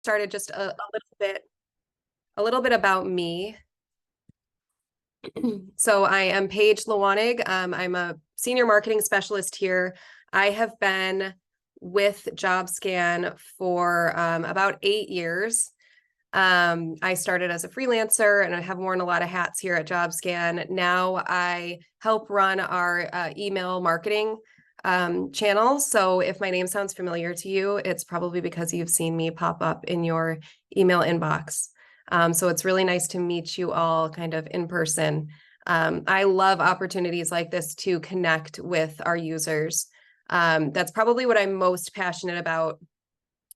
Started just a little bit about me. So I am Paige Lewanig. I'm a senior marketing specialist here. I have been with Jobscan for about 8 years. I started as a freelancer and I have worn a lot of hats here at Jobscan. Now I help run our email marketing channel. So if my name sounds familiar to you, it's probably because you've seen me pop up in your email inbox. So it's really nice to meet you all kind of in person. I love opportunities like this to connect with our users. That's probably what I'm most passionate about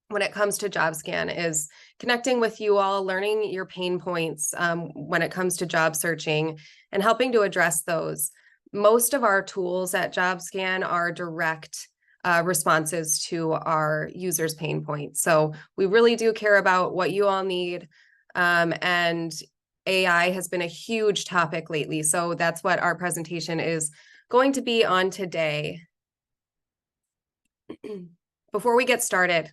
when it comes to Jobscan, is connecting with you all, learning your pain points when it comes to job searching and helping to address those. Most of our tools at Jobscan are direct responses to our users' pain points. So we really do care about what you all need. And AI has been a huge topic lately. So that's what our presentation is going to be on today. Before we get started,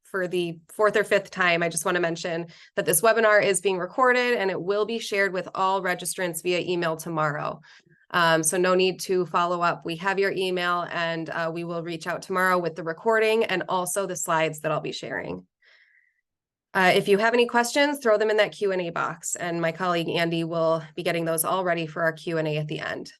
for the 4th or 5th time, I just want to mention that this webinar is being recorded and it will be shared with all registrants via email tomorrow. So no need to follow up. We have your email and we will reach out tomorrow with the recording and also the slides that I'll be sharing. If you have any questions, throw them in that Q&A box, and my colleague Andy will be getting those all ready for our Q&A at the end.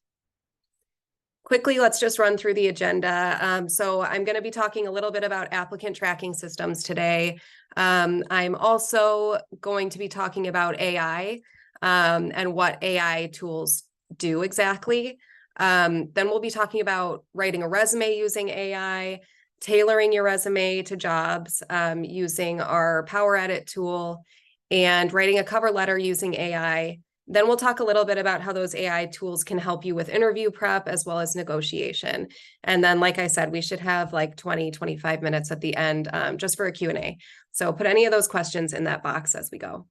Quickly, let's just run through the agenda. So I'm going to be talking a little bit about applicant tracking systems today. I'm also going to be talking about AI and what AI tools do exactly. Then we'll be talking about writing a resume using AI, tailoring your resume to jobs using our Power Edit tool, and writing a cover letter using AI. Then we'll talk a little bit about how those AI tools can help you with interview prep as well as negotiation. And then, like I said, we should have like 20-25 minutes at the end just for a Q&A. So put any of those questions in that box as we go.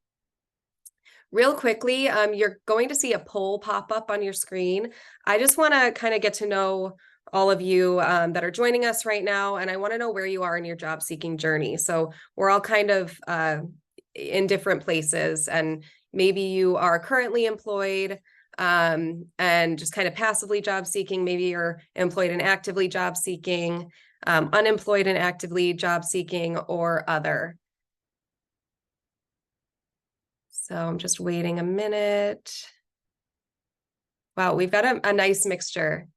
Real quickly, you're going to see a poll pop up on your screen. I just want to kind of get to know all of you that are joining us right now, and I want to know where you are in your job seeking journey. So we're all kind of in different places, and maybe you are currently employed and just kind of passively job seeking. Maybe you're employed and actively job seeking, unemployed and actively job seeking, or other. So I'm just waiting a minute. Wow, we've got a nice mixture.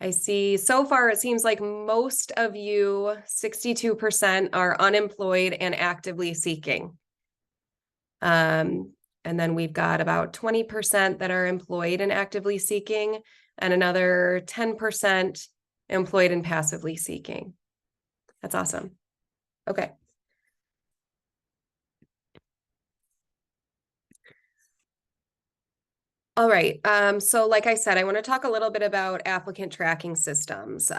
I see so far it seems like most of you, 62%, are unemployed and actively seeking. And then we've got about 20% that are employed and actively seeking, and another 10% employed and passively seeking. That's awesome. Okay. All right. So like I said, I want to talk a little bit about applicant tracking systems.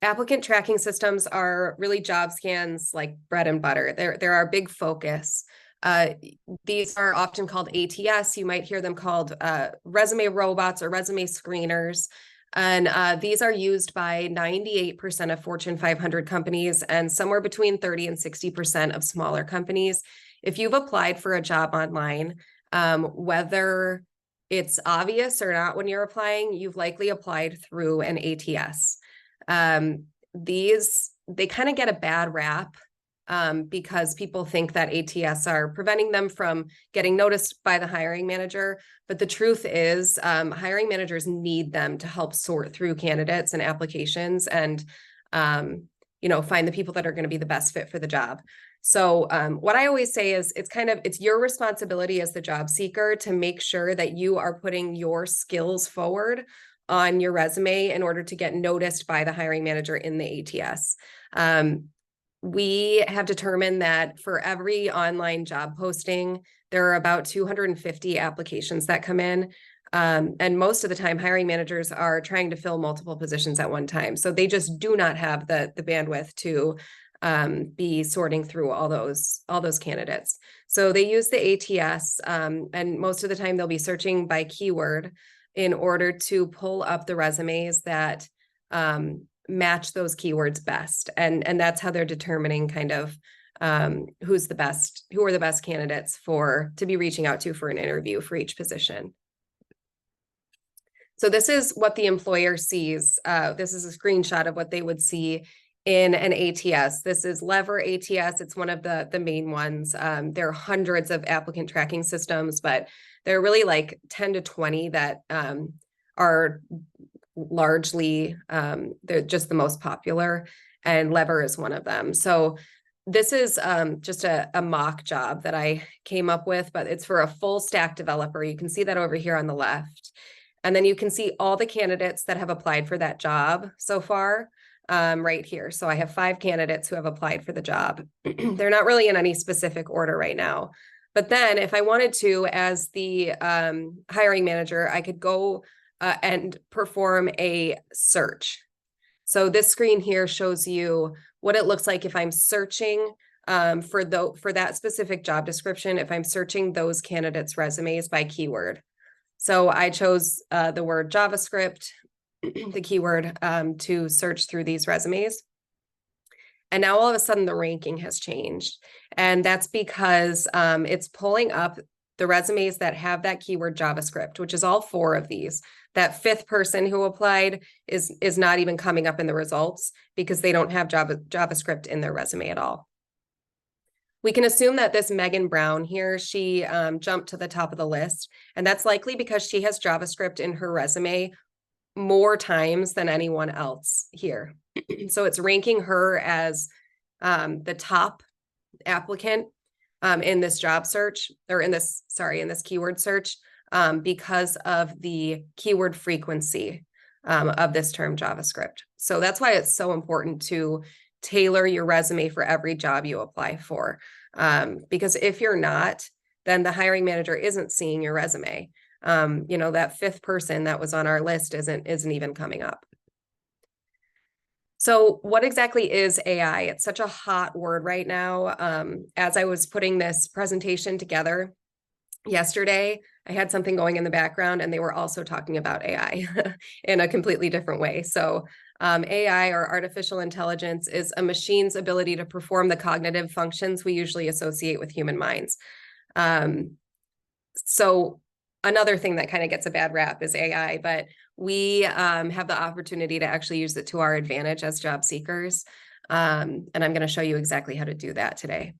Applicant tracking systems are really Jobscan's like bread and butter. They're our big focus. These are often called ATS. You might hear them called resume robots or resume screeners. And these are used by 98% of Fortune 500 companies and somewhere between 30 and 60% of smaller companies. If you've applied for a job online, whether it's obvious or not when you're applying, you've likely applied through an ATS. They kind of get a bad rap because people think that ATS are preventing them from getting noticed by the hiring manager. But the truth is, hiring managers need them to help sort through candidates and applications and, find the people that are going to be the best fit for the job. So what I always say is it's your responsibility as the job seeker to make sure that you are putting your skills forward on your resume in order to get noticed by the hiring manager in the ATS. We have determined that for every online job posting, there are about 250 applications that come in. And most of the time, hiring managers are trying to fill multiple positions at one time. So they just do not have the bandwidth to be sorting through all those candidates. So they use the ATS, and most of the time they'll be searching by keyword in order to pull up the resumes that match those keywords best. And that's how they're determining kind of who are the best candidates to be reaching out to for an interview for each position. So this is what the employer sees. This is a screenshot of what they would see in an ATS. This is Lever ATS. It's one of the main ones. There are hundreds of applicant tracking systems, but there are really like 10 to 20 that are largely, they're just the most popular, and Lever is one of them. So this is just a mock job that I came up with, but it's for a full stack developer. You can see that over here on the left. And then you can see all the candidates that have applied for that job so far right here. So I have 5 candidates who have applied for the job. They're not really in any specific order right now. But then if I wanted to, as the hiring manager, I could go and perform a search. So this screen here shows you what it looks like if I'm searching for that specific job description, if I'm searching those candidates' resumes by keyword. So I chose the word JavaScript, the keyword, to search through these resumes. And now all of a sudden the ranking has changed. And that's because it's pulling up the resumes that have that keyword JavaScript, which is all 4 of these. That 5th person who applied is not even coming up in the results because they don't have JavaScript in their resume at all. We can assume that this Megan Brown here, she jumped to the top of the list, and that's likely because she has JavaScript in her resume more times than anyone else here. So it's ranking her as the top applicant in this job search, or in this keyword search, because of the keyword frequency of this term JavaScript. So that's why it's so important to tailor your resume for every job you apply for. Because if you're not, then the hiring manager isn't seeing your resume. That 5th person that was on our list isn't even coming up. So what exactly is AI? It's such a hot word right now. As I was putting this presentation together yesterday, I had something going in the background and they were also talking about AI in a completely different way. So AI, or artificial intelligence, is a machine's ability to perform the cognitive functions we usually associate with human minds. So another thing that kind of gets a bad rap is AI, but we have the opportunity to actually use it to our advantage as job seekers. And I'm going to show you exactly how to do that today.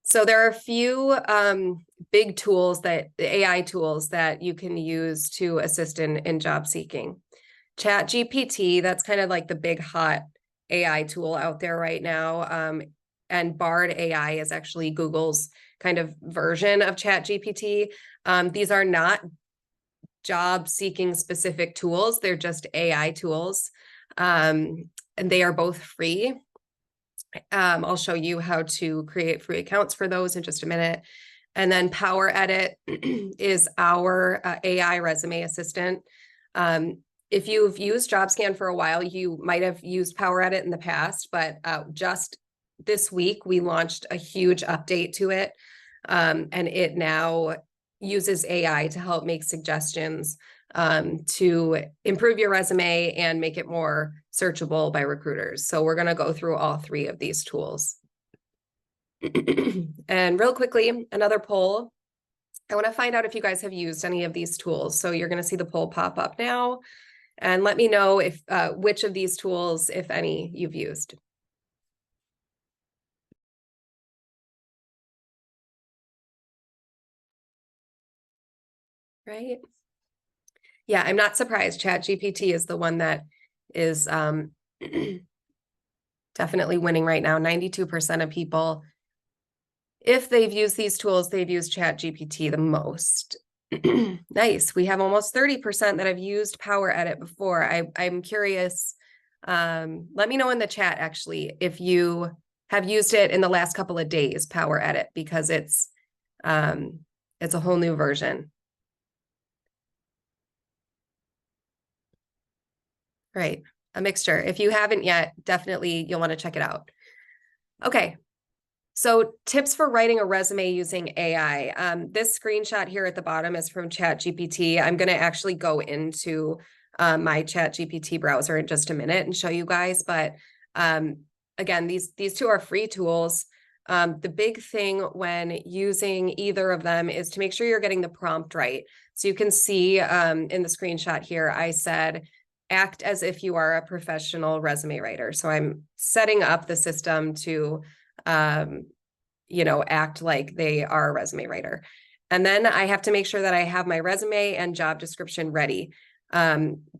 So there are a few big tools, AI tools that you can use to assist in job seeking. Chat GPT, that's kind of like the big hot AI tool out there right now. And Bard AI is actually Google's kind of version of Chat GPT. These are not job seeking specific tools. They're just AI tools. And they are both free. I'll show you how to create free accounts for those in just a minute. And then Power Edit is our AI resume assistant. If you've used Jobscan for a while, you might have used Power Edit in the past, but just this week, we launched a huge update to it. And it now uses AI to help make suggestions to improve your resume and make it more searchable by recruiters. So we're going to go through all 3 of these tools. And real quickly, another poll. I want to find out if you guys have used any of these tools. So you're going to see the poll pop up now, and let me know if which of these tools, if any, you've used. Right? Yeah, I'm not surprised. Chat GPT is the one that is definitely winning right now. 92% of people, if they've used these tools, they've used Chat GPT the most. Nice. We have almost 30% that have used Power Edit before. I'm curious. Let me know in the chat, actually, if you have used it in the last couple of days, Power Edit, because it's a whole new version. Right. A mixture. If you haven't yet, definitely you'll want to check it out. Okay. So tips for writing a resume using AI. This screenshot here at the bottom is from Chat GPT. I'm going to actually go into my Chat GPT browser in just a minute and show you guys. But again, these two are free tools. The big thing when using either of them is to make sure you're getting the prompt right. So you can see in the screenshot here, I said, act as if you are a professional resume writer. So I'm setting up the system to, act like they are a resume writer. And then I have to make sure that I have my resume and job description ready.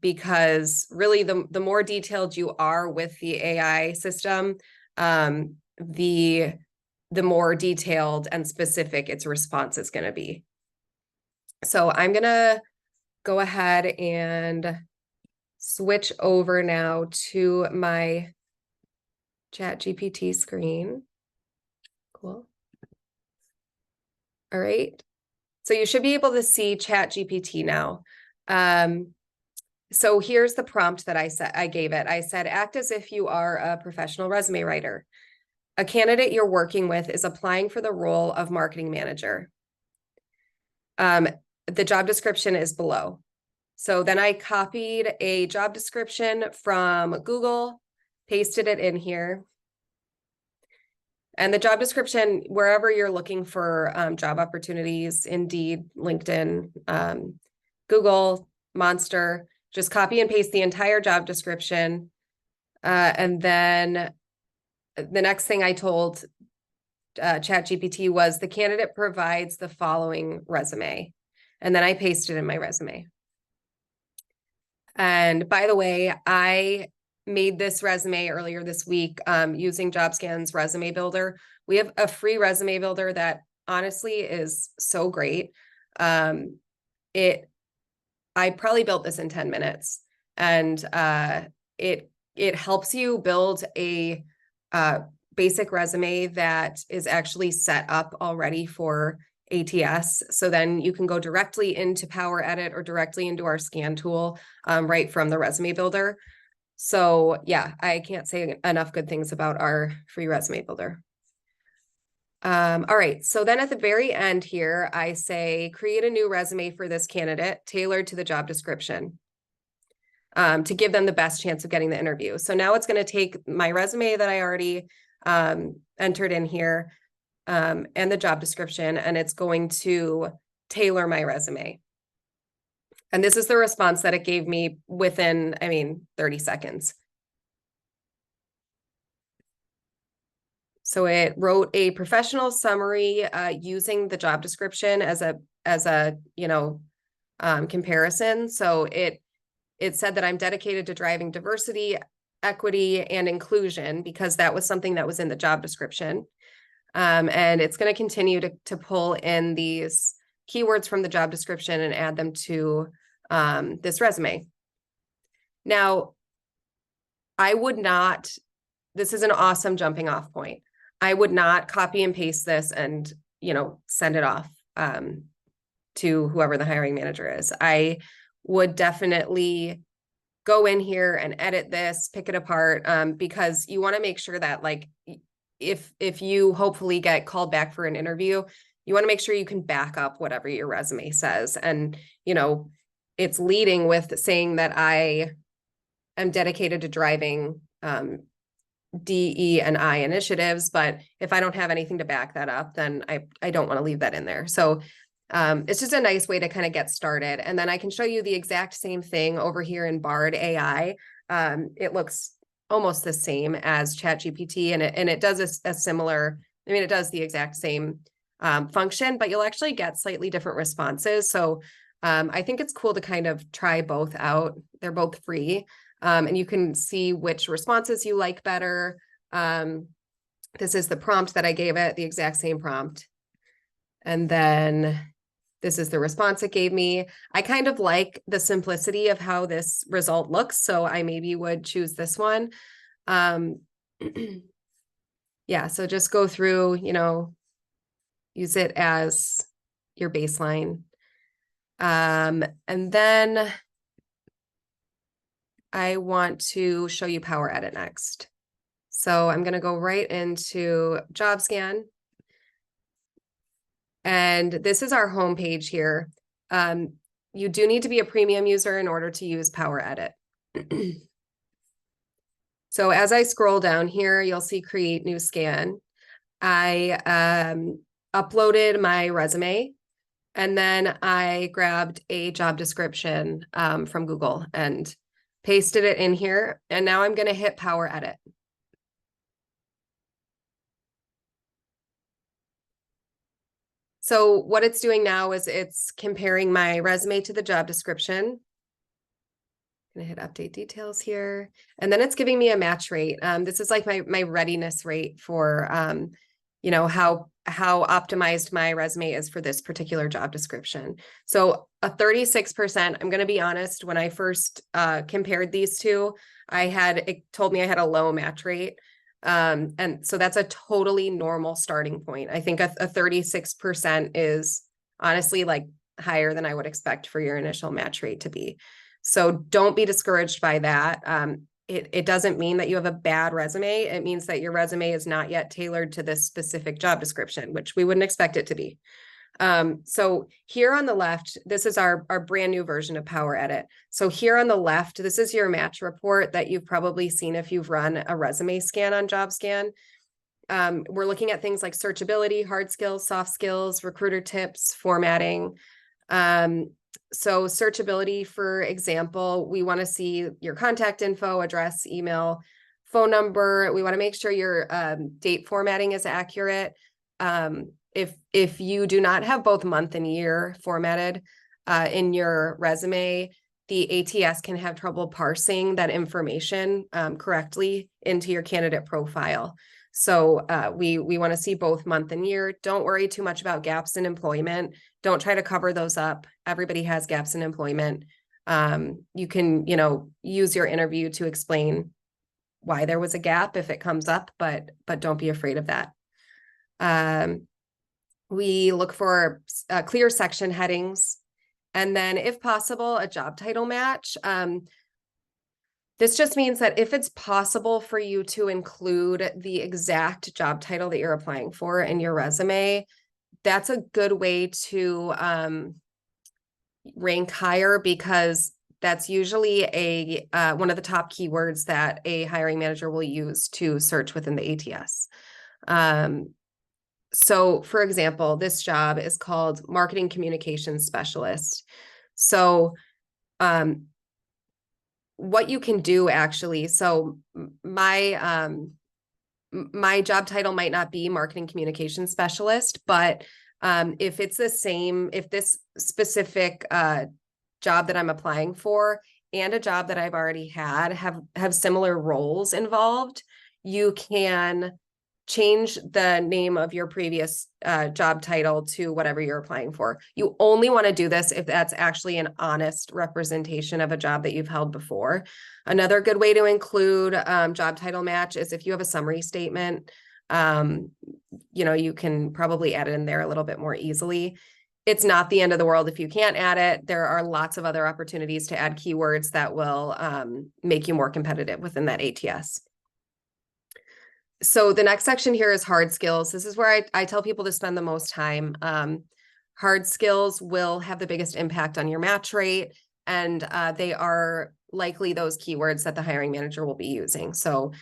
Because really the more detailed you are with the AI system, the more detailed and specific its response is going to be. So I'm going to go ahead and switch over now to my Chat GPT screen. Cool. All right. So you should be able to see Chat GPT now. So here's the prompt that I gave it. I said, act as if you are a professional resume writer. A candidate you're working with is applying for the role of marketing manager. The job description is below. So then I copied a job description from Google, pasted it in here. And the job description, wherever you're looking for job opportunities, Indeed, LinkedIn, Google, Monster, just copy and paste the entire job description. And then the next thing I told Chat GPT was the candidate provides the following resume. And then I pasted in my resume. And by the way, I made this resume earlier this week using Jobscan's resume builder. We have a free resume builder that honestly is so great. I probably built this in 10 minutes, and it helps you build a basic resume that is actually set up already for ATS. So then you can go directly into Power Edit or directly into our scan tool right from the resume builder. So yeah, I can't say enough good things about our free resume builder. All right, so then at the very end here, I say, create a new resume for this candidate tailored to the job description to give them the best chance of getting the interview. So now it's going to take my resume that I already entered in here and the job description, and it's going to tailor my resume. And this is the response that it gave me within, 30 seconds. So it wrote a professional summary using the job description as a comparison. So it said that I'm dedicated to driving diversity, equity, and inclusion because that was something that was in the job description. And it's going to continue to pull in these keywords from the job description and add them to this resume. Now, this is an awesome jumping off point. I would not copy and paste this and, send it off to whoever the hiring manager is. I would definitely go in here and edit this, pick it apart, because you want to make sure that if you hopefully get called back for an interview, you want to make sure you can back up whatever your resume says. And, it's leading with saying that I am dedicated to driving DE and I initiatives, but if I don't have anything to back that up, then I don't want to leave that in there. So it's just a nice way to kind of get started. And then I can show you the exact same thing over here in Bard AI. It looks almost the same as Chat GPT, and it does a similar, it does the exact same function, but you'll actually get slightly different responses. So I think it's cool to kind of try both out. They're both free. And you can see which responses you like better. This is the prompt that I gave it, the exact same prompt. And then this is the response it gave me. I kind of like the simplicity of how this result looks, so I maybe would choose this one. Yeah, so just go through, use it as your baseline. And then I want to show you Power Edit next. So I'm going to go right into Jobscan. And this is our home page here. you do need to be a premium user in order to use Power Edit. So as I scroll down here, you'll see create new scan. I uploaded my resume, and then I grabbed a job description from Google and pasted it in here. And now I'm going to hit Power Edit. So what it's doing now is it's comparing my resume to the job description. I'm gonna hit update details here. And then it's giving me a match rate. This is like my readiness rate for, you know, how optimized my resume is for this particular job description. So a 36%, I'm gonna be honest, when I first compared these two, it told me I had a low match rate. And so that's a totally normal starting point. I think a 36% is honestly like higher than I would expect for your initial match rate to be. So don't be discouraged by that. It doesn't mean that you have a bad resume. It means that your resume is not yet tailored to this specific job description, which we wouldn't expect it to be. So here on the left, this is our brand new version of Power Edit. So here on the left, this is your match report that you've probably seen if you've run a resume scan on Jobscan. We're looking at things like searchability, hard skills, soft skills, recruiter tips, formatting. So searchability, for example, we want to see your contact info, address, email, phone number. We want to make sure your date formatting is accurate. If you do not have both month and year formatted in your resume, the ATS can have trouble parsing that information correctly into your candidate profile. So we want to see both month and year. Don't worry too much about gaps in employment. Don't try to cover those up. Everybody has gaps in employment. You can, use your interview to explain why there was a gap if it comes up, but don't be afraid of that. We look for clear section headings, and then if possible, a job title match. This just means that if it's possible for you to include the exact job title that you're applying for in your resume, that's a good way to rank higher, because that's usually one of the top keywords that a hiring manager will use to search within the ATS. So for example, this job is called Marketing Communications Specialist. So what you can do actually, so my job title might not be Marketing Communications Specialist, but if this specific job that I'm applying for and a job that I've already had have similar roles involved, you can change the name of your previous job title to whatever you're applying for. You only want to do this if that's actually an honest representation of a job that you've held before. Another good way to include job title match is if you have a summary statement. You can probably add it in there a little bit more easily. It's not the end of the world if you can't add it. There are lots of other opportunities to add keywords that will make you more competitive within that ATS. So the next section here is hard skills. This is where I tell people to spend the most time. Hard skills will have the biggest impact on your match rate, and they are likely those keywords that the hiring manager will be using. So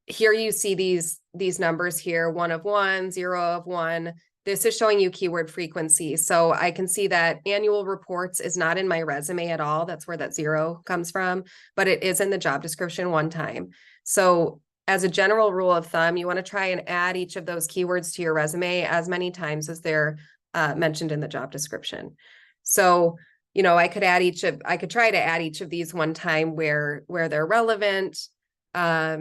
here you see these numbers here, 1 of 1, 0 of 1. This is showing you keyword frequency. So I can see that annual reports is not in my resume at all. That's where that 0 comes from, but it is in the job description one time. So as a general rule of thumb, you want to try and add each of those keywords to your resume as many times as they're mentioned in the job description. So, I could try to add each of these one time where they're relevant. I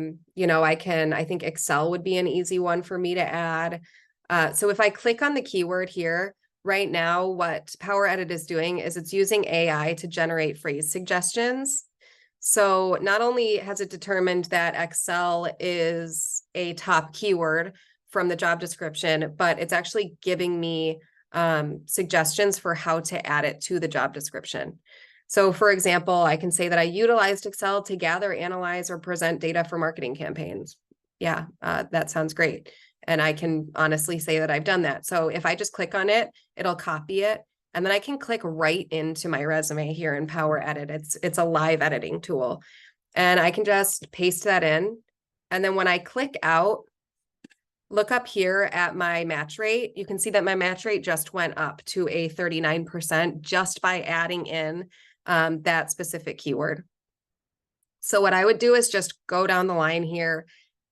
think Excel would be an easy one for me to add. So if I click on the keyword here, right now, what Power Edit is doing is it's using AI to generate phrase suggestions. So not only has it determined that Excel is a top keyword from the job description, but it's actually giving me suggestions for how to add it to the job description. So for example, I can say that I utilized Excel to gather, analyze, or present data for marketing campaigns. Yeah, that sounds great. And I can honestly say that I've done that. So if I just click on it, it'll copy it and then I can click right into my resume here in Power Edit. It's a live editing tool, and I can just paste that in. And then when I click out, look up here at my match rate, you can see that my match rate just went up to a 39% just by adding in that specific keyword. So what I would do is just go down the line here,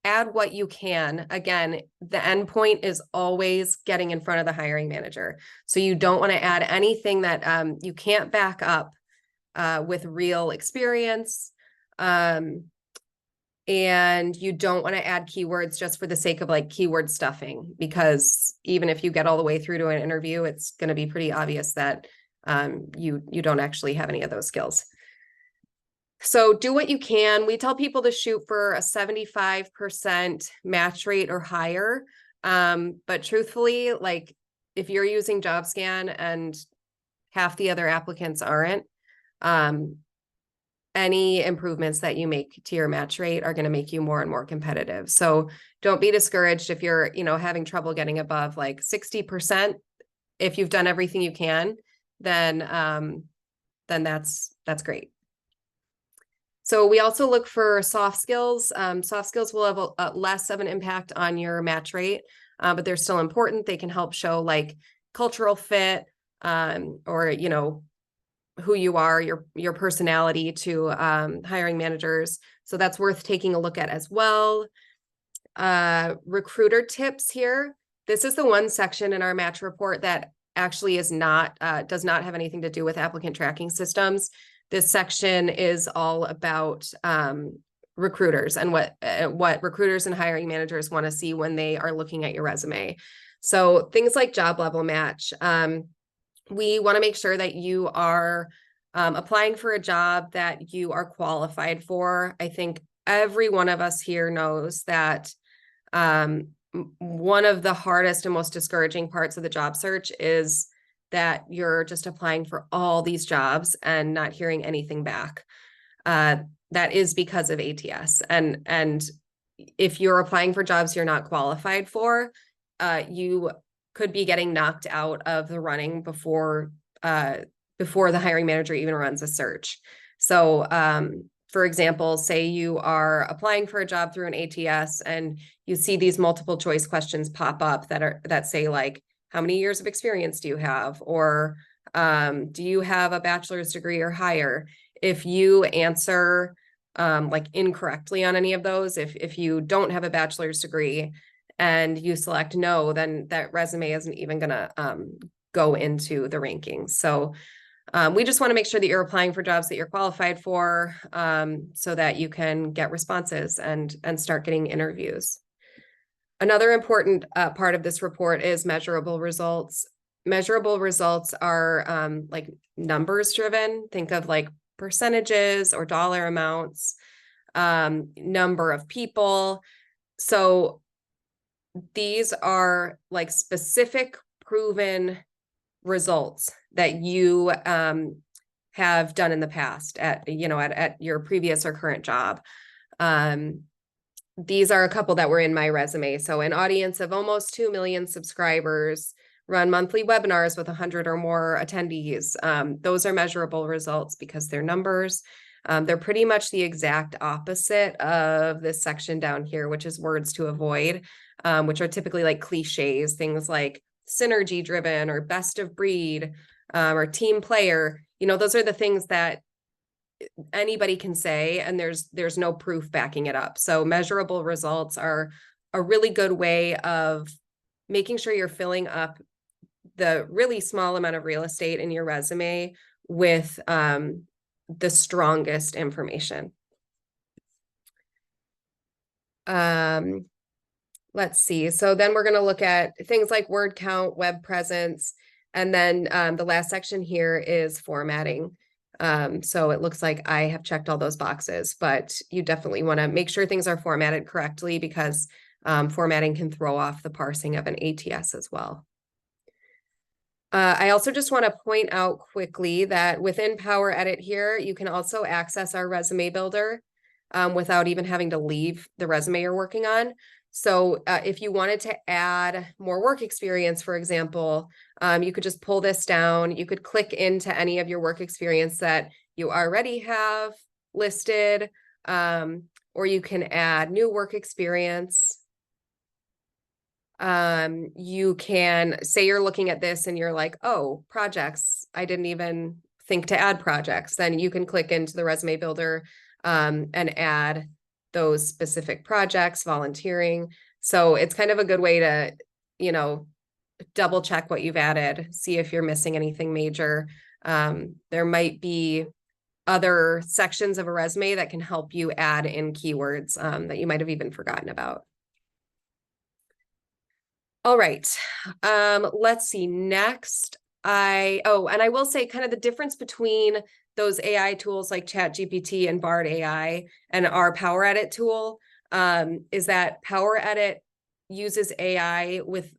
add what you can. Again, the endpoint is always getting in front of the hiring manager. So you don't want to add anything that you can't back up with real experience. And you don't want to add keywords just for the sake of like keyword stuffing, because even if you get all the way through to an interview, it's going to be pretty obvious that you don't actually have any of those skills. So do what you can. We tell people to shoot for a 75% match rate or higher. But truthfully, like if you're using Jobscan and half the other applicants aren't, any improvements that you make to your match rate are going to make you more and more competitive. So don't be discouraged if you're, having trouble getting above like 60%. If you've done everything you can, then that's great. So we also look for soft skills. Soft skills will have a less of an impact on your match rate, but they're still important. They can help show like cultural fit, or, who you are, your personality to hiring managers. So that's worth taking a look at as well. Recruiter tips here. This is the one section in our match report that actually is not does not have anything to do with applicant tracking systems. This section is all about recruiters and what recruiters and hiring managers want to see when they are looking at your resume. So things like job level match. We want to make sure that you are applying for a job that you are qualified for. I think every one of us here knows that one of the hardest and most discouraging parts of the job search is that you're just applying for all these jobs and not hearing anything back. That is because of ATS. And if you're applying for jobs you're not qualified for, you could be getting knocked out of the running before the hiring manager even runs a search. So, for example, say you are applying for a job through an ATS and you see these multiple choice questions pop up that say like, how many years of experience do you have? Or do you have a bachelor's degree or higher? If you answer like incorrectly on any of those, if you don't have a bachelor's degree and you select no, then that resume isn't even going to go into the rankings. So we just want to make sure that you're applying for jobs that you're qualified for, so that you can get responses and start getting interviews. Another important part of this report is measurable results. Measurable results are like numbers driven. Think of like percentages or dollar amounts, number of people. So these are like specific proven results that you have done in the past at your previous or current job. These are a couple that were in my resume. So an audience of almost 2 million subscribers, run monthly webinars with 100 or more attendees. Those are measurable results because they're numbers. They're pretty much the exact opposite of this section down here, which is words to avoid, which are typically like cliches, things like synergy driven or best of breed, or team player. Those are the things that anybody can say, and there's no proof backing it up. So measurable results are a really good way of making sure you're filling up the really small amount of real estate in your resume with the strongest information. Let's see. So then we're going to look at things like word count, web presence, and then the last section here is formatting. So it looks like I have checked all those boxes, but you definitely want to make sure things are formatted correctly, because formatting can throw off the parsing of an ATS as well. I also just want to point out quickly that within Power Edit here, you can also access our resume builder without even having to leave the resume you're working on. So if you wanted to add more work experience, for example, you could just pull this down. You could click into any of your work experience that you already have listed, or you can add new work experience. You can say you're looking at this and you're like, oh, projects, I didn't even think to add projects. Then you can click into the resume builder and add those specific projects, volunteering. So it's kind of a good way to, double check what you've added, see if you're missing anything major. There might be other sections of a resume that can help you add in keywords that you might have even forgotten about. All right, let's see. Next, and I will say kind of the difference between those AI tools like Chat GPT and Bard AI and our Power Edit tool is that Power Edit uses AI with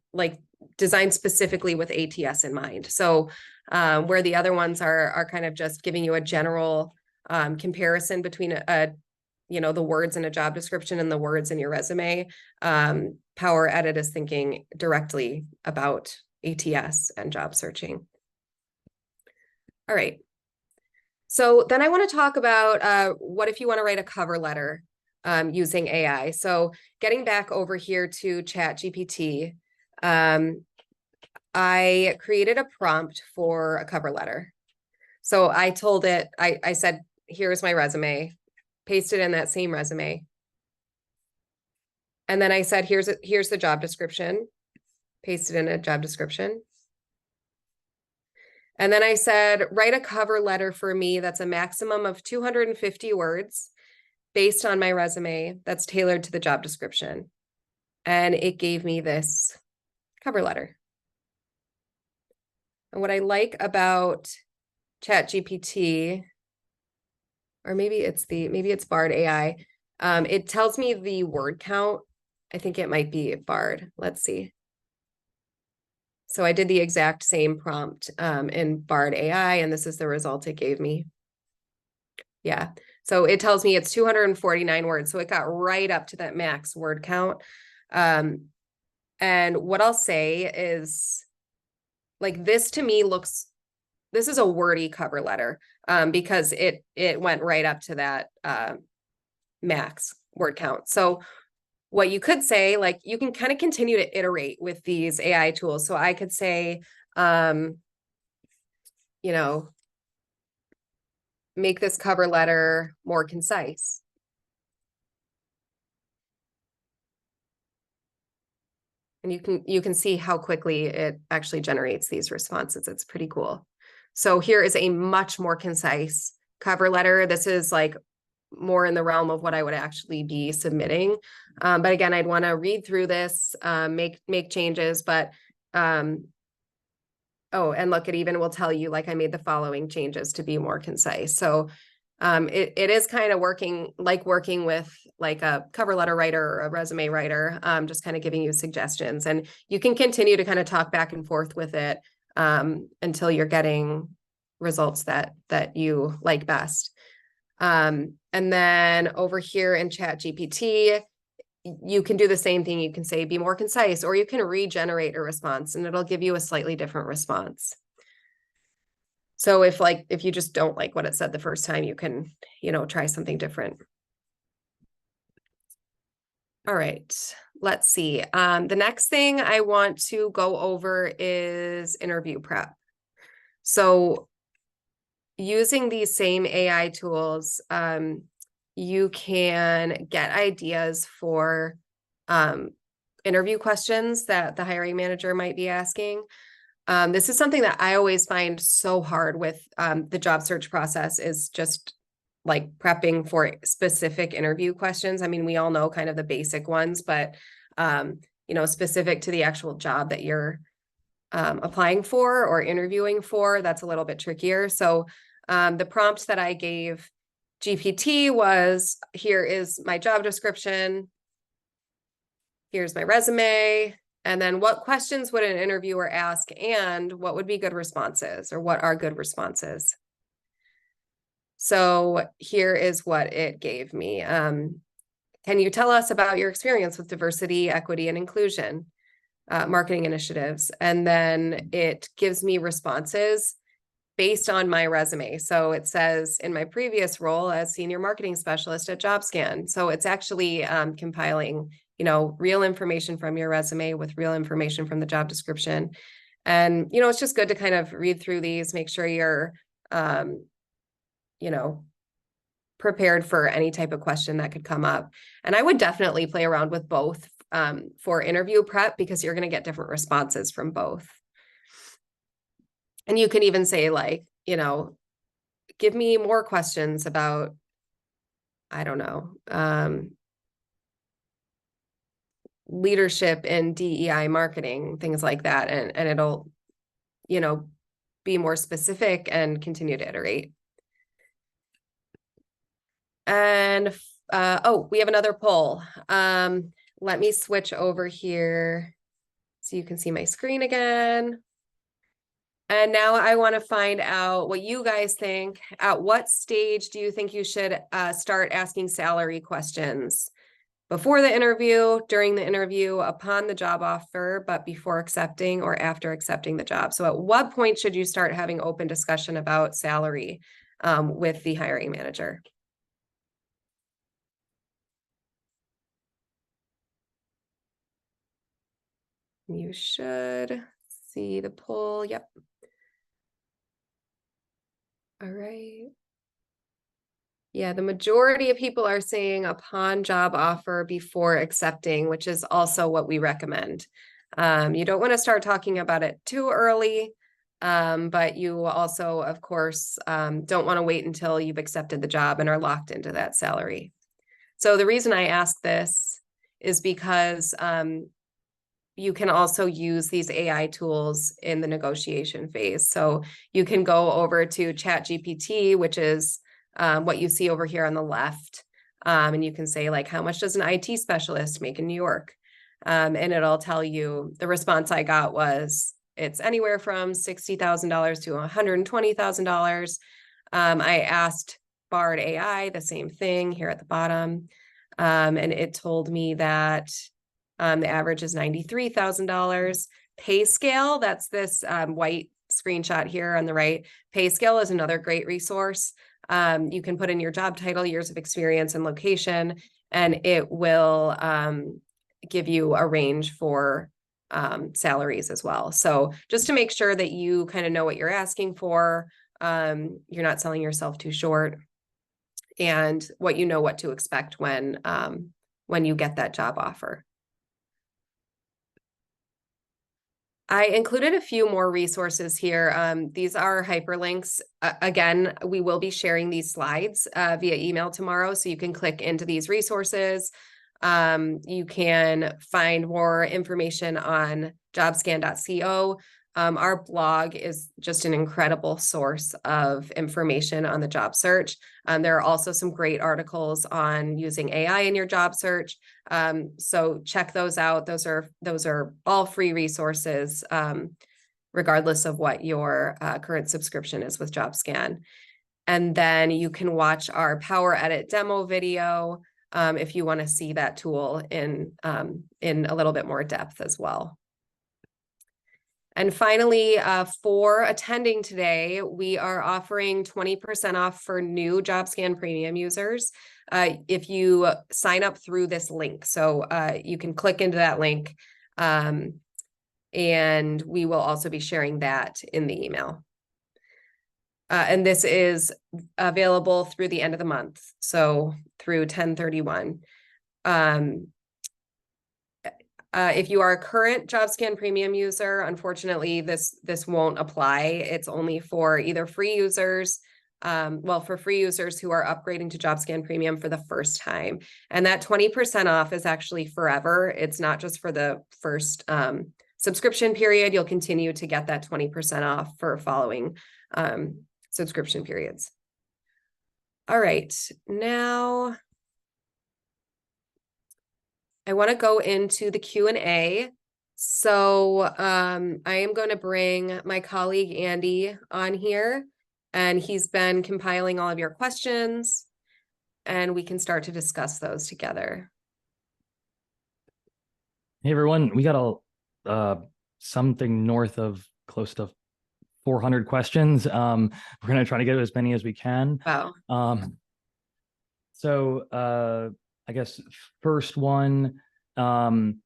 designed specifically with ATS in mind. So where the other ones are kind of just giving you a general comparison between the words in a job description and the words in your resume. Power Edit is thinking directly about ATS and job searching. All right. So then I want to talk about what if you want to write a cover letter using AI. So getting back over here to Chat GPT, I created a prompt for a cover letter. So I told it, I said, here's my resume, pasted in that same resume. And then I said, here's the job description, pasted in a job description. And then I said, write a cover letter for me that's a maximum of 250 words based on my resume that's tailored to the job description. And it gave me this cover letter. And what I like about Chat GPT, or maybe it's Bard AI, it tells me the word count. I think it might be Bard. Let's see. So I did the exact same prompt in Bard AI, and this is the result it gave me. Yeah. So it tells me it's 249 words. So it got right up to that max word count. And what I'll say is, this to me this is a wordy cover letter because it went right up to that max word count. So what you could say, you can kind of continue to iterate with these AI tools. So I could say, make this cover letter more concise. And you can see how quickly it actually generates these responses. It's pretty cool. So here is a much more concise cover letter. This is more in the realm of what I would actually be submitting. But again, I'd want to read through this, make changes, but oh, and look, it even will tell you I made the following changes to be more concise. So it is kind of working with a cover letter writer or a resume writer, just kind of giving you suggestions. And you can continue to kind of talk back and forth with it until you're getting results that you like best. And then over here in Chat GPT, you can do the same thing. You can say, be more concise, or you can regenerate a response and it'll give you a slightly different response. So if you just don't like what it said the first time, you can, try something different. All right, let's see. The next thing I want to go over is interview prep. So using these same AI tools, you can get ideas for interview questions that the hiring manager might be asking. This is something that I always find so hard with the job search process, is just prepping for specific interview questions. I mean, we all know kind of the basic ones, but specific to the actual job that you're applying for or interviewing for, that's a little bit trickier. So the prompt that I gave GPT was, here is my job description, here's my resume, and then what questions would an interviewer ask and what would be good responses, or what are good responses? So here is what it gave me. Can you tell us about your experience with diversity, equity, and inclusion marketing initiatives? And then it gives me responses based on my resume. So it says in my previous role as senior marketing specialist at Jobscan. So it's actually compiling, real information from your resume with real information from the job description. And, it's just good to kind of read through these, make sure you're, prepared for any type of question that could come up. And I would definitely play around with both for interview prep, because you're going to get different responses from both. And you can even say, like, give me more questions about, I don't know, leadership in DEI marketing, things like that. And it'll, be more specific and continue to iterate. And we have another poll. Let me switch over here so you can see my screen again. And now I want to find out what you guys think. At what stage do you think you should start asking salary questions? Before the interview, during the interview, upon the job offer, but before accepting or after accepting the job? So at what point should you start having open discussion about salary with the hiring manager? You should see the poll. Yep. All right. Yeah, the majority of people are saying upon job offer before accepting, which is also what we recommend. You don't want to start talking about it too early, but you also, of course, don't want to wait until you've accepted the job and are locked into that salary. So the reason I ask this is because you can also use these AI tools in the negotiation phase. So you can go over to Chat GPT, which is what you see over here on the left. And you can say, like, how much does an IT specialist make in New York? And it'll tell you. The response I got was, it's anywhere from $60,000 to $120,000. I asked Bard AI the same thing here at the bottom. And it told me that the average is $93,000. Pay Scale, that's this white screenshot here on the right. Pay Scale is another great resource. You can put in your job title, years of experience, and location, and it will give you a range for salaries as well. So just to make sure that you kind of know what you're asking for, you're not selling yourself too short, and what to expect when you get that job offer. I included a few more resources here. These are hyperlinks. Again, we will be sharing these slides via email tomorrow, so you can click into these resources. You can find more information on jobscan.co. Our blog is just an incredible source of information on the job search. There are also some great articles on using AI in your job search. So check those out. Those are all free resources, regardless of what your current subscription is with Jobscan. And then you can watch our Power Edit demo video if you want to see that tool in a little bit more depth as well. And finally, for attending today, we are offering 20% off for new Jobscan Premium users if you sign up through this link. So you can click into that link, and we will also be sharing that in the email. And this is available through the end of the month, so through 10/31. If you are a current Jobscan Premium user, unfortunately, this won't apply. It's only for either free users, for free users who are upgrading to Jobscan Premium for the first time. And that 20% off is actually forever. It's not just for the first subscription period. You'll continue to get that 20% off for following subscription periods. All right, now I want to go into the Q&A. So I am going to bring my colleague Andy on here, and he's been compiling all of your questions, and we can start to discuss those together. Hey everyone, we got something north of close to 400 questions. We're gonna try to get as many as we can. Wow. Um, so I guess first one. Um,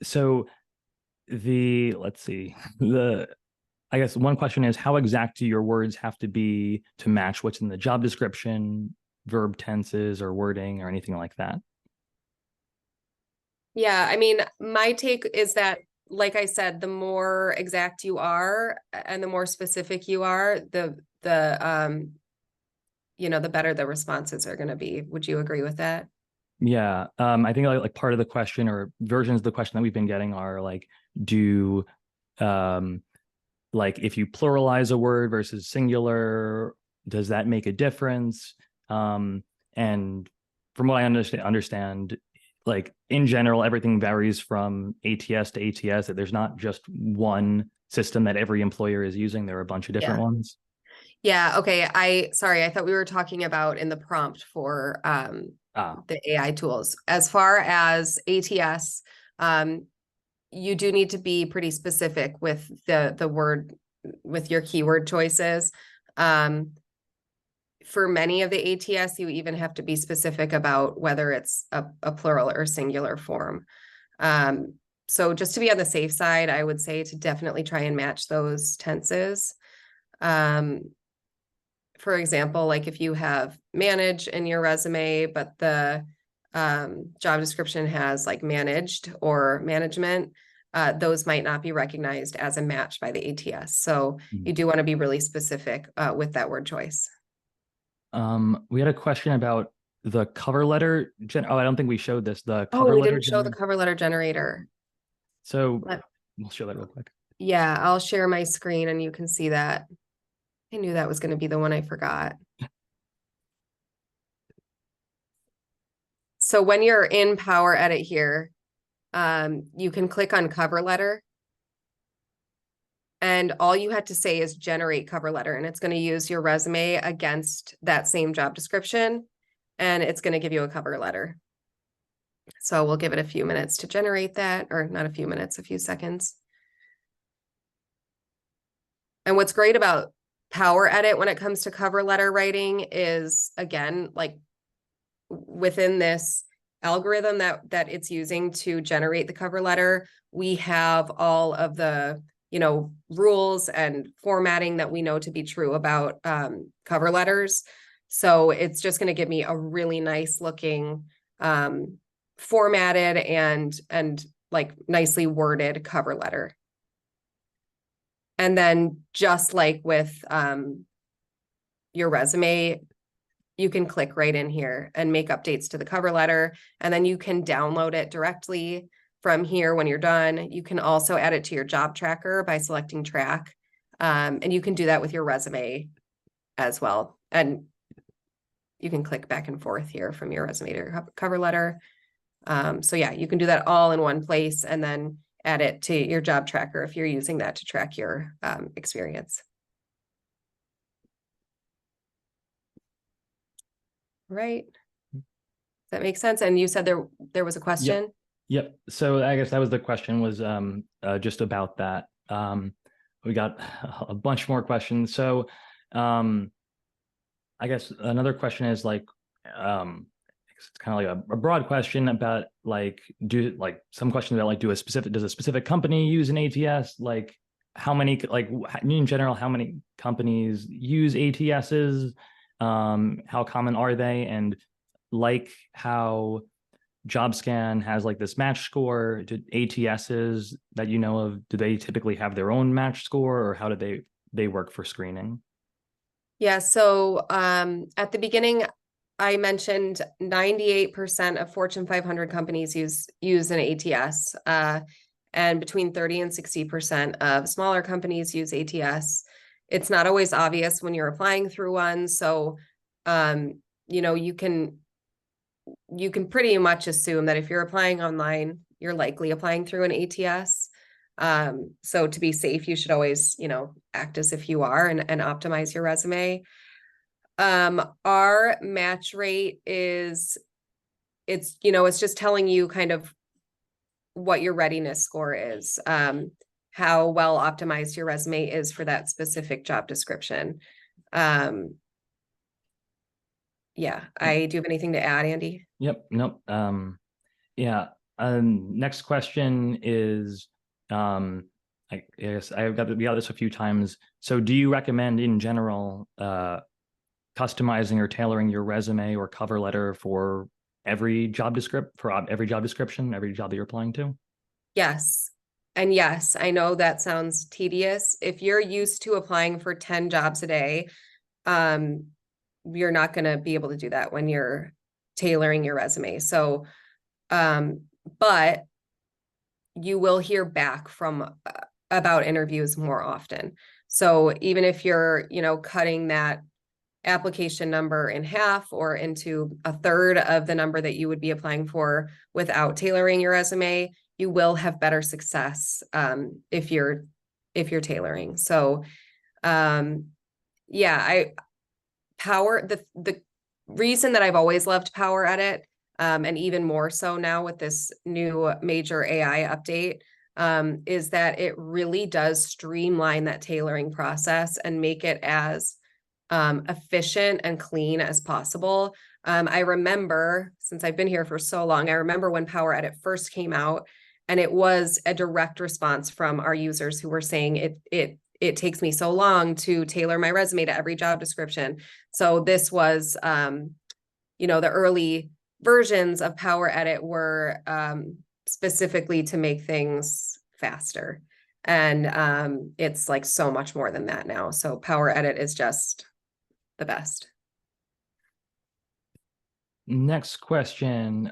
so let's see. The I guess one question is, how exact do your words have to be to match what's in the job description, verb tenses or wording or anything like that? Yeah, I mean, my take is that, like I said, the more exact you are and the more specific you are, the better the responses are going to be. Would you agree with that? Yeah, I think like part of the question or versions of the question that we've been getting are like, do um like if you pluralize a word versus singular, does that make a difference? And from what I understand, like in general, everything varies from ATS to ATS. That there's not just one system that every employer is using. There are a bunch of different Yeah. ones. Yeah. Okay. Sorry, I thought we were talking about in the prompt for Ah, the AI tools. As far as ATS, you do need to be pretty specific with the word with your keyword choices. Um, for many of the ATS, you even have to be specific about whether it's a plural or singular form. Um, so just to be on the safe side, I would say to definitely try and match those tenses. Um, for example, like if you have manage in your resume, but the job description has like managed or management, those might not be recognized as a match by the ATS. So you do want to be really specific with that word choice. we had a question about the cover letter. Oh, I don't think we showed this. The Oh, cover we letter didn't show the generator. cover letter generator. So But we'll show that real quick. yeah, I'll share my screen and you can see that. I knew that was going to be the one I forgot. So when you're in Power Edit here, you can click on cover letter. And all you had to say is generate cover letter, and it's going to use your resume against that same job description, and it's going to give you a cover letter. So we'll give it a few minutes to generate that, or not a few minutes, a few seconds. And what's great about Power Edit when it comes to cover letter writing is, again, like within this algorithm that it's using to generate the cover letter, we have all of the rules and formatting that we know to be true about cover letters. So it's just going to give me a really nice looking formatted and like nicely worded cover letter. And then just like with your resume, you can click right in here and make updates to the cover letter, and then you can download it directly from here when you're done. You can also add it to your job tracker by selecting track, and you can do that with your resume as well. And you can click back and forth here from your resume to your cover letter. So yeah, you can do that all in one place and then add it to your job tracker if you're using that to track your experience. Right. Does that make sense? And you said there was a Yep. question. Yep. So I guess that was the question was just about that. We got a bunch more questions. So um, I guess another question is like it's kind of like a broad question about like some questions about like does a specific company use an ATS? Like how many like in general how many companies use ATSs? How common are they? And like how Jobscan has like this match score. Do ATSs that you know of, do they typically have their own match score, or how do they work for screening? Yeah, so at the beginning, I mentioned 98% of Fortune 500 companies use an ATS, and between 30 and 60% of smaller companies use ATS. It's not always obvious when you're applying through one, so you can pretty much assume that if you're applying online, you're likely applying through an ATS. So to be safe, you should always, act as if you are and optimize your resume. Our match rate it's just telling you kind of what your readiness score is, how well optimized your resume is for that specific job description. Yeah, do you have anything to add, Andy? Yep. Nope. Yeah. Next question is, I guess we got this a few times. So do you recommend in general, customizing or tailoring your resume or cover letter for every job description, every job that you're applying to? Yes. And yes, I know that sounds tedious. If you're used to applying for 10 jobs a day, you're not going to be able to do that when you're tailoring your resume. So, but you will hear back from about interviews more often. So even if you're, cutting that application number in half or into a third of the number that you would be applying for without tailoring your resume, you will have better success if you're tailoring. So yeah, the reason that I've always loved Power Edit, and even more so now with this new major AI update, is that it really does streamline that tailoring process and make it as efficient and clean as possible. I remember, since I've been here for so long, I remember when Power Edit first came out, and it was a direct response from our users who were saying it takes me so long to tailor my resume to every job description. So this was, the early versions of Power Edit were specifically to make things faster. And it's like so much more than that now. So Power Edit is just the best. Next question.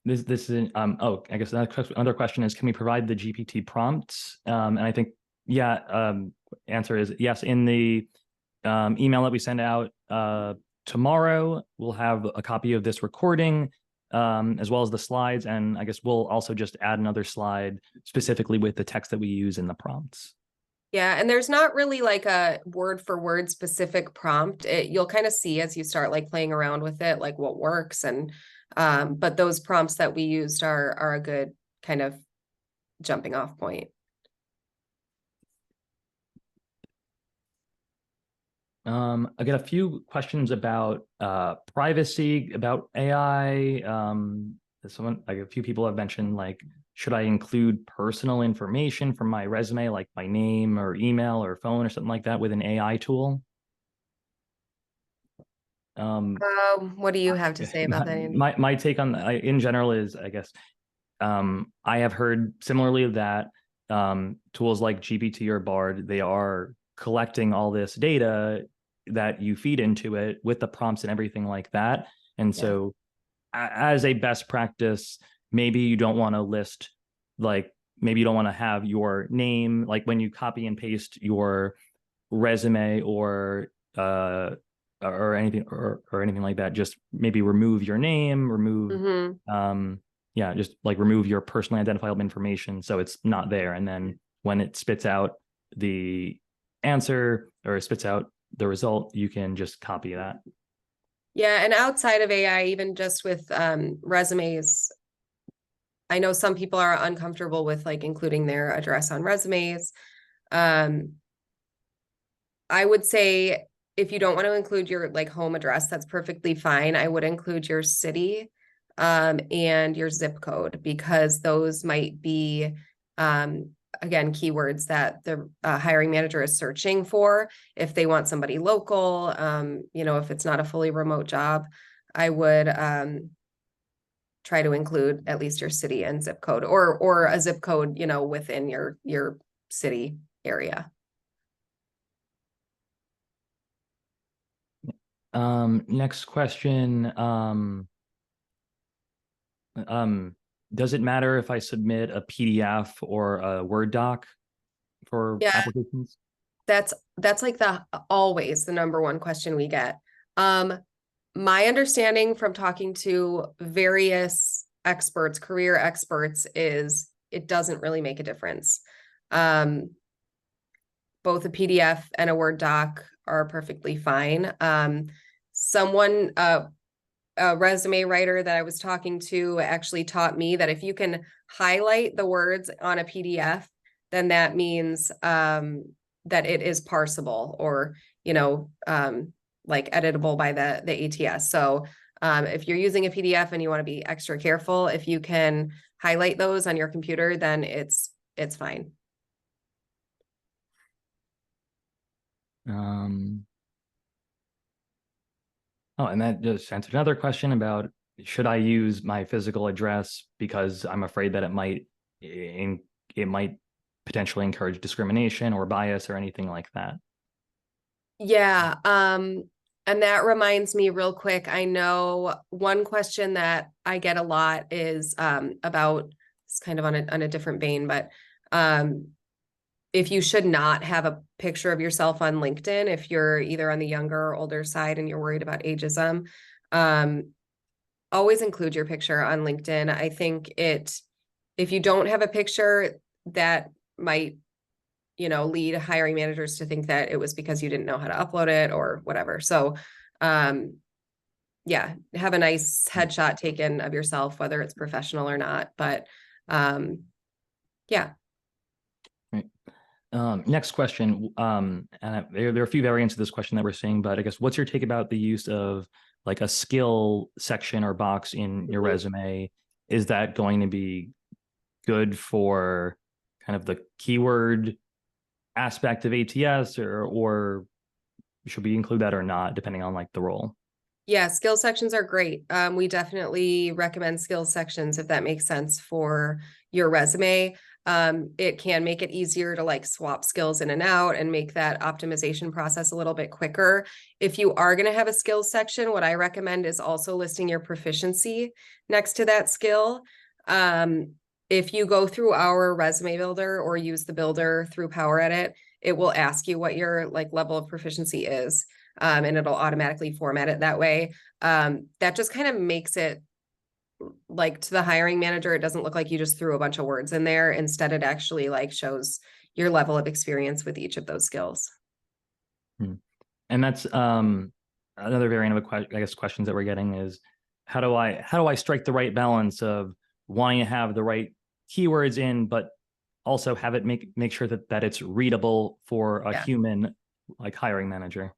This is I guess another question is, can we provide the GPT prompts? And I think, yeah, answer is yes. In the email that we send out tomorrow, we'll have a copy of this recording, as well as the slides. And I guess we'll also just add another slide specifically with the text that we use in the prompts. Yeah, and there's not really like a word for word specific prompt. You'll kind of see as you start like playing around with it, like what works. And but those prompts that we used are a good kind of jumping off point. I get a few questions about privacy, about AI. A few people have mentioned, like, should I include personal information from my resume, like my name or email or phone or something like that, with an AI tool? What do you have to say about that, Andy? My take on that, in general, is, I guess, I have heard similarly that tools like GPT or Bard, they are collecting all this data that you feed into it with the prompts and everything like that. And so as a best practice, maybe you don't want to list, like, maybe you don't want to have your name, like when you copy and paste your resume or anything or anything like that, just maybe remove your name, remove just like remove your personally identifiable information so it's not there. And then when it spits out the answer or spits out the result, you can just copy that. Yeah, and outside of AI, even just with resumes, I know some people are uncomfortable with like including their address on resumes. I would say if you don't want to include your like home address, that's perfectly fine. I would include your city and your zip code, because those might be again, keywords that the hiring manager is searching for if they want somebody local. If it's not a fully remote job, I would try to include at least your city and zip code, or a zip code, within your city area. Next question. Does it matter if I submit a PDF or a Word doc for applications? That's like always the number one question we get. My understanding from talking to various experts, career experts, is it doesn't really make a difference. Both a PDF and a Word doc are perfectly fine. a resume writer that I was talking to actually taught me that if you can highlight the words on a PDF, then that means that it is parsable or, like editable by the ATS. So if you're using a PDF and you want to be extra careful, if you can highlight those on your computer, then it's fine. Oh, and that just answered another question about, should I use my physical address because I'm afraid that it might potentially encourage discrimination or bias or anything like that. Yeah. And that reminds me real quick. I know one question that I get a lot is about, it's kind of on a different vein, but if you should not have a picture of yourself on LinkedIn, if you're either on the younger or older side and you're worried about ageism, always include your picture on LinkedIn. I think if you don't have a picture, that might, lead hiring managers to think that it was because you didn't know how to upload it or whatever. So, yeah, have a nice headshot taken of yourself, whether it's professional or not. But, yeah. Right. Next question. And there are a few variants of this question that we're seeing, but I guess what's your take about the use of like a skill section or box in your resume? Is that going to be good for kind of the keyword aspect of ATS, or should we include that or not, depending on like the role? Yeah, skill sections are great. We definitely recommend skill sections if that makes sense for your resume. It can make it easier to like swap skills in and out and make that optimization process a little bit quicker. If you are going to have a skills section, what I recommend is also listing your proficiency next to that skill. If you go through our resume builder or use the builder through Power Edit, it will ask you what your like level of proficiency is. And it'll automatically format it that way. That just kind of makes it like to the hiring manager, it doesn't look like you just threw a bunch of words in there. Instead, it actually like shows your level of experience with each of those skills. And that's another variant of I guess questions that we're getting is, how do I strike the right balance of wanting to have the right keywords in, but also have it make sure that it's readable for a human like hiring manager?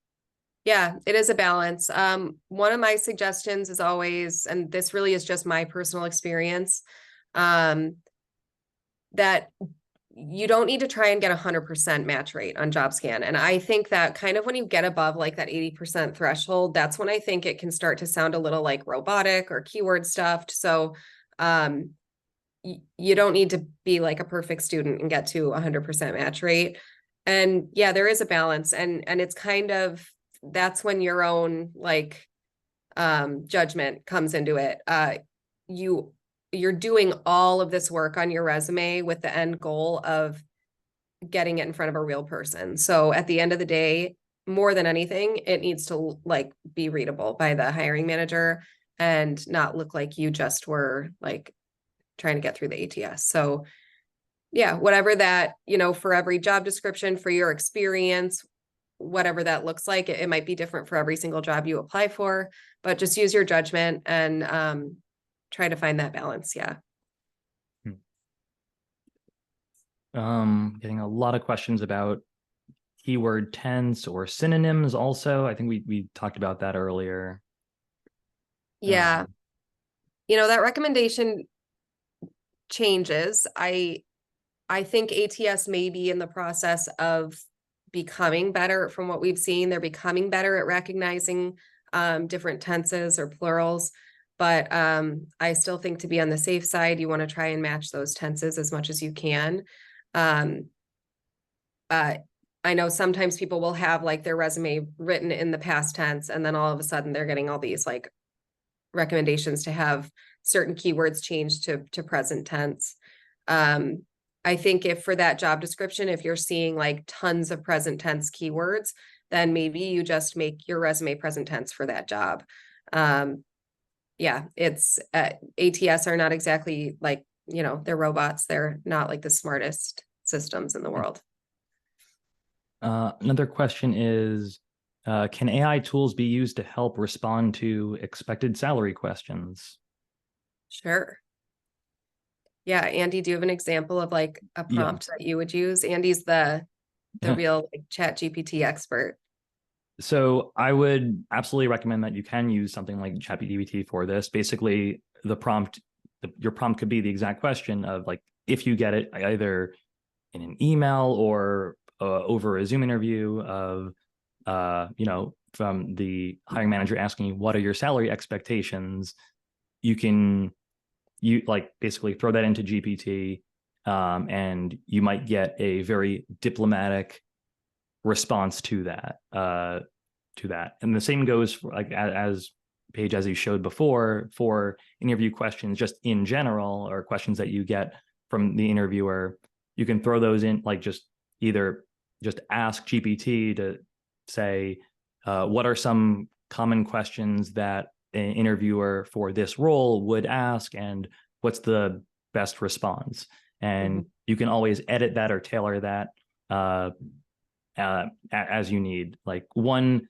Yeah, it is a balance. One of my suggestions is always, and this really is just my personal experience, that you don't need to try and get 100% match rate on Jobscan. And I think that kind of when you get above like that 80% threshold, that's when I think it can start to sound a little like robotic or keyword stuffed. So you don't need to be like a perfect student and get to 100% match rate. And yeah, there is a balance, and it's kind of, that's when your own like judgment comes into it. You're doing all of this work on your resume with the end goal of getting it in front of a real person. So at the end of the day, more than anything, it needs to like be readable by the hiring manager and not look like you just were like trying to get through the ATS. So yeah, whatever that, for every job description, for your experience, whatever that looks like, it might be different for every single job you apply for, but just use your judgment and try to find that balance. Yeah. Getting a lot of questions about keyword tense or synonyms also. I think we talked about that earlier. Yeah. That recommendation changes. I think ATS may be in the process of becoming better from what we've seen. They're becoming better at recognizing different tenses or plurals. But I still think to be on the safe side, you want to try and match those tenses as much as you can. I know sometimes people will have like their resume written in the past tense, and then all of a sudden they're getting all these like recommendations to have certain keywords changed to present tense. I think if for that job description, if you're seeing like tons of present tense keywords, then maybe you just make your resume present tense for that job. Yeah, it's ATS are not exactly like, they're robots. They're not like the smartest systems in the world. Another question is, Can AI tools be used to help respond to expected salary questions? Sure. Yeah, Andy, do you have an example of like a Yeah. prompt that you would use? Andy's the real like, Chat GPT expert. So I would absolutely recommend that you can use something like Chat GPT for this. Basically, your prompt could be the exact question of like, if you get it either in an email or over a Zoom interview of, from the hiring manager asking you, what are your salary expectations? You like basically throw that into GPT, and you might get a very diplomatic response to that. And the same goes for like as Paige, as you showed before, for interview questions, just in general, or questions that you get from the interviewer. You can throw those in, like just ask GPT to say, what are some common questions that an interviewer for this role would ask, and what's the best response? And you can always edit that or tailor that as you need. Like, one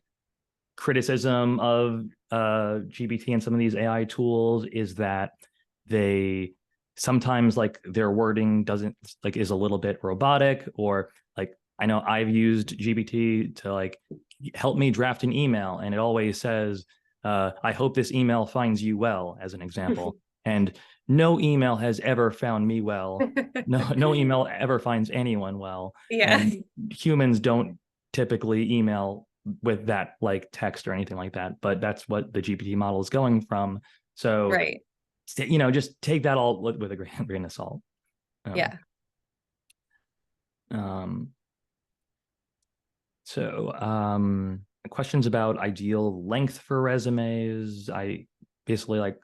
criticism of GPT and some of these AI tools is that they sometimes, like, their wording doesn't, like, is a little bit robotic, or like, I know I've used GPT to like help me draft an email, and it always says, I hope this email finds you well, as an example. And no email has ever found me well. No email ever finds anyone well. Yeah. And humans don't typically email with that like text or anything like that, but that's what the GPT model is going from. So, Right. just take that all with a grain of salt. Yeah. Um, Questions about ideal length for resumes. I basically, like,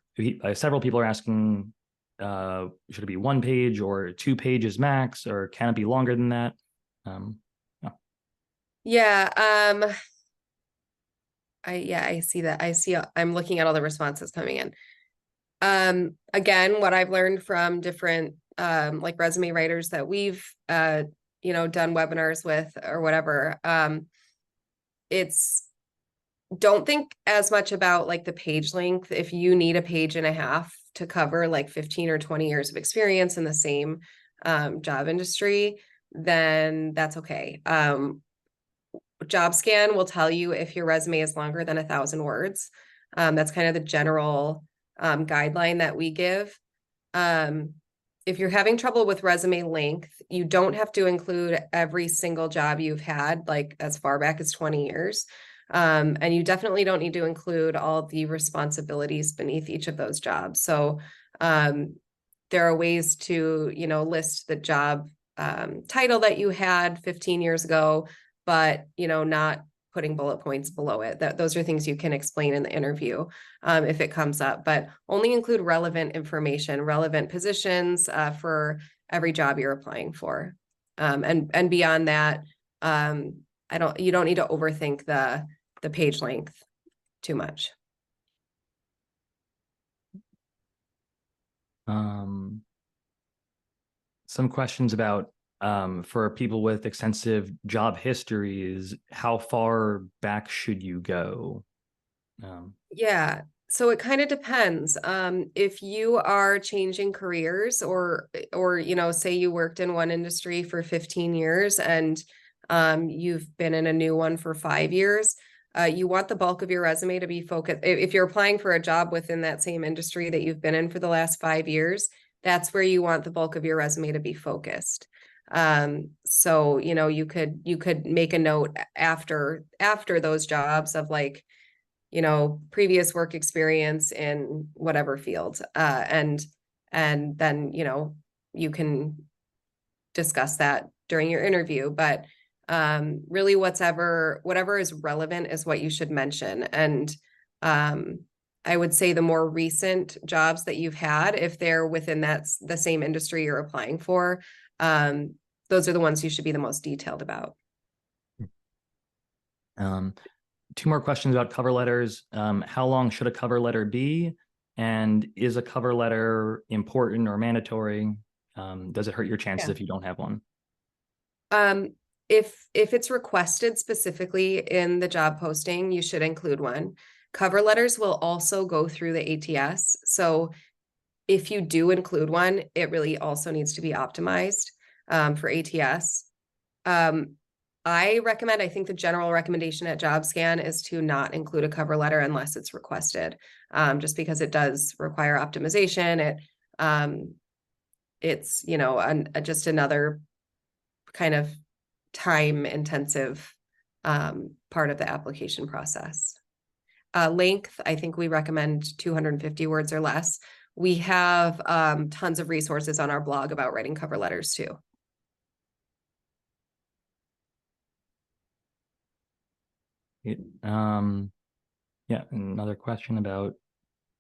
several people are asking, should it be 1 page or 2 pages max, or can it be longer than that? Yeah. Yeah. I see that. I'm looking at all the responses coming in. Again, what I've learned from different like resume writers that we've done webinars with or whatever, it's don't think as much about like the page length. If you need a page and a half to cover like 15 or 20 years of experience in the same job industry, then that's okay. Jobscan will tell you if your resume is longer than 1,000 words. That's kind of the general guideline that we give. If you're having trouble with resume length, you don't have to include every single job you've had, like as far back as 20 years. And you definitely don't need to include all the responsibilities beneath each of those jobs. So there are ways to, list the job title that you had 15 years ago, but, not putting bullet points below it. Those are things you can explain in the interview if it comes up, but only include relevant information, relevant positions for every job you're applying for. And beyond that, you don't need to overthink the page length too much. Some questions about, for people with extensive job histories, how far back should you go? Yeah. So it kind of depends. If you are changing careers or, say you worked in one industry for 15 years and you've been in a new one for 5 years, you want the bulk of your resume to be focused. If you're applying for a job within that same industry that you've been in for the last 5 years, that's where you want the bulk of your resume to be focused. So, you could make a note after those jobs of like, previous work experience in whatever field. And then, you can discuss that during your interview, but really whatever is relevant is what you should mention. And I would say the more recent jobs that you've had, if they're within the same industry you're applying for, those are the ones you should be the most detailed about. Two more questions about cover letters. How long should a cover letter be? And is a cover letter important or mandatory? Does it hurt your chances if you don't have one? if it's requested specifically in the job posting, you should include one. Cover letters will also go through the ATS. So if you do include one, it really also needs to be optimized for ATS. I think the general recommendation at Jobscan is to not include a cover letter unless it's requested, just because it does require optimization. It's, you know, just another kind of time intensive part of the application process. Length, I think we recommend 250 words or less. We have tons of resources on our blog about writing cover letters too. Yeah, another question about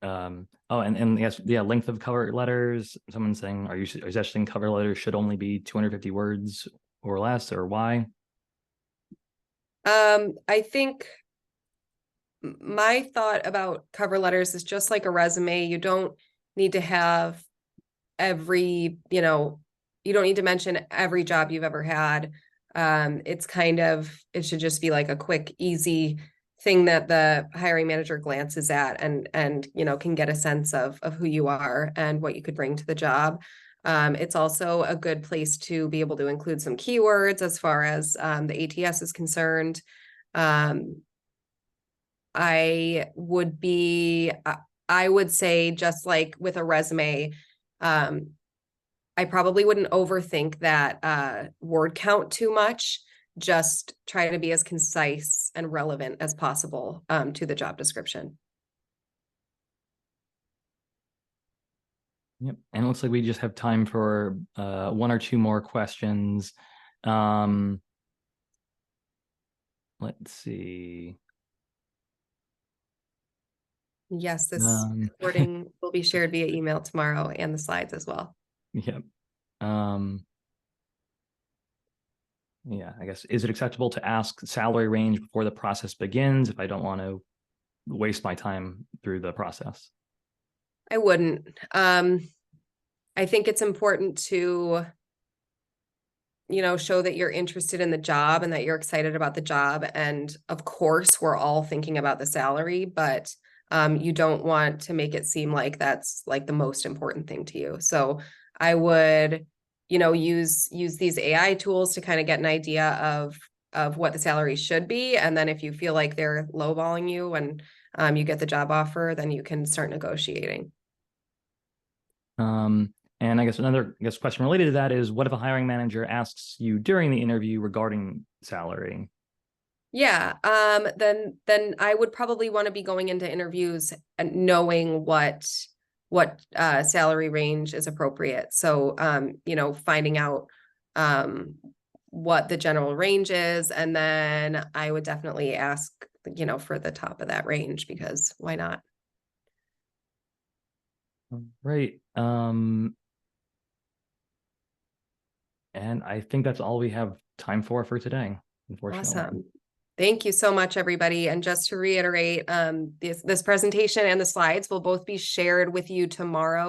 and yes, yeah, length of cover letters. Someone's saying, are you suggesting cover letters should only be 250 words or less, or why? I think my thought about cover letters is just like a resume. You don't need to have every, you don't need to mention every job you've ever had. It's kind of, it should just be like a quick, easy thing that the hiring manager glances at and can get a sense of who you are and what you could bring to the job. It's also a good place to be able to include some keywords as far as the ATS is concerned. I would say, just like with a resume, I probably wouldn't overthink that word count too much. Just try to be as concise and relevant as possible to the job description. Yep. And it looks like we just have time for one or two more questions. Let's see. Yes, this recording will be shared via email tomorrow and the slides as well. Yep. Yeah, I guess, is it acceptable to ask salary range before the process begins if I don't want to waste my time through the process? I wouldn't. I think it's important to, show that you're interested in the job and that you're excited about the job. And of course, we're all thinking about the salary, but you don't want to make it seem like that's like the most important thing to you. So I would, use these AI tools to kind of get an idea of what the salary should be. And then if you feel like they're lowballing you and you get the job offer, then you can start negotiating. And I guess another question related to that is, what if a hiring manager asks you during the interview regarding salary? Yeah, then I would probably want to be going into interviews and knowing what salary range is appropriate. So finding out what the general range is, and then I would definitely ask, for the top of that range, because why not? Right. And I think that's all we have time for today, unfortunately. Awesome. Thank you so much, everybody. And just to reiterate, this presentation and the slides will both be shared with you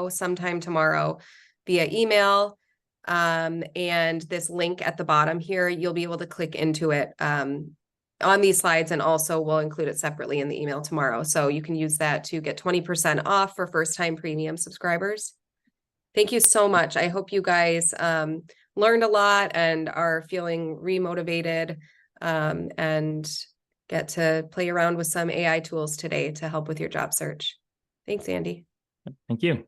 sometime tomorrow via email. And this link at the bottom here, you'll be able to click into it on these slides, and also we'll include it separately in the email tomorrow. So you can use that to get 20% off for first-time premium subscribers. Thank you so much. I hope you guys learned a lot and are feeling remotivated and get to play around with some AI tools today to help with your job search. Thanks, Andy. Thank you.